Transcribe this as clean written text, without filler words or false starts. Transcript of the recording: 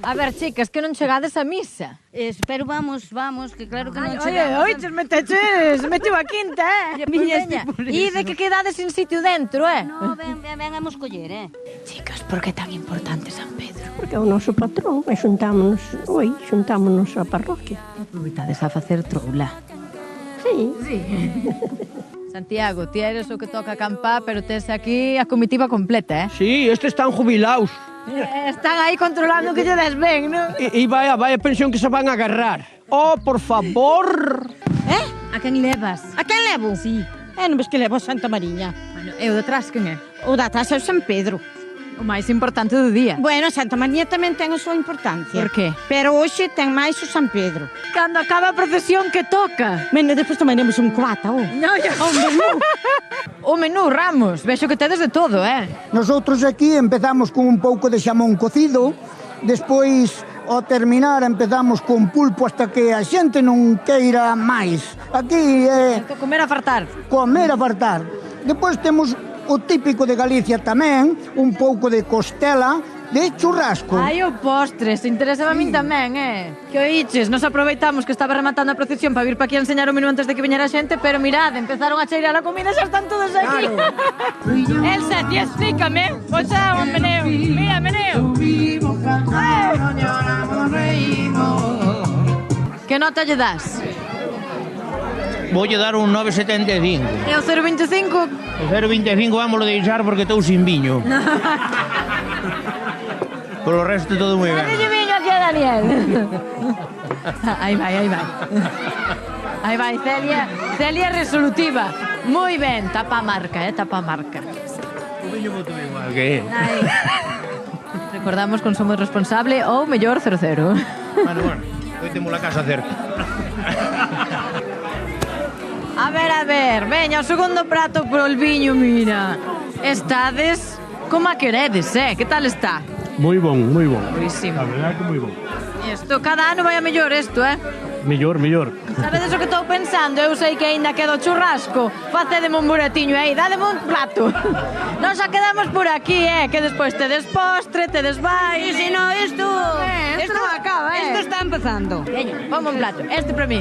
A ver, chicas, que non chegades a misa. Pero vamos, que claro que non Oye, chegamos. oiches, metiu a quinta, Miña, E de que quedades sin sitio dentro, No, ven, vamos coller, Chicas, por que é tan importante San Pedro? Porque é o noso patrón e xuntámonos á parroquia. Aproveitades a facer troula. Sí. Santiago, ti eres o que toca acampar, pero tes aquí a comitiva completa, Sí, estes están jubilados. Están aí controlando que lle des ben, non? E vaya pensión que se van a agarrar. Oh, por favor. A quen levas? A quen levo? Sí. Non ves que levo a Santa Mariña. Bueno, e o detrás quen é? O da atrás é o San Pedro. O máis importante do día. Bueno, Santa Mariña tamén ten a súa importancia. Por qué? Pero hoxe ten máis o San Pedro. Cando acaba a procesión que toca. Bueno, despois tomaremos un cubata, No, o menú, Ramos. Vexo que tedes de todo, Nosotros aquí empezamos con un pouco de xamón cocido, despois, ao terminar, empezamos con pulpo hasta que a xente non queira máis. Aquí é Comer a fartar. comer a fartar. Depois temos o típico de Galicia tamén, un pouco de costela, de churrasco. Ai, o postres, interesaba a min tamén, Que oíches, nos aproveitamos que estaba rematando a procesión para vir para aquí a enseñar o menú antes de que viñera a xente, pero mirad, empezaron a cheirar a comida, xa están todos aquí. Elsa, ti explícame, o xa, un meneo, mira, meneo. Que nota lle das? Voulle dar un 9,75. E o 0,25? O 0,25 vámoslo deixar porque estou sin viño. Por o resto todo moi ben. Dille viño aquí a Daniel. Aí vai. Aí vai, Celia resolutiva. Moi ben, tapa a marca, tapa a marca. O viño moito igual que Aí. Recordamos consumo responsable ou mellor 00. Bueno, hoy temos a casa cerca. A ver, veña, o segundo prato pro el viño, mira. Estades como a queredes, Que tal está? Moi bon, moi bon. Buenísimo. A verdade que moi bon. Isto, cada ano vai a mellor isto, Mellor. Sabedes o que estou pensando? Eu sei que aínda queda o churrasco. Facedeme un buretiño aí, dademe un plato. Non xa quedamos por aquí, que despois tedes postre, tedes baile. Si no, isto non acaba, Isto está empezando. Veña, ponme un plato. Este para mí.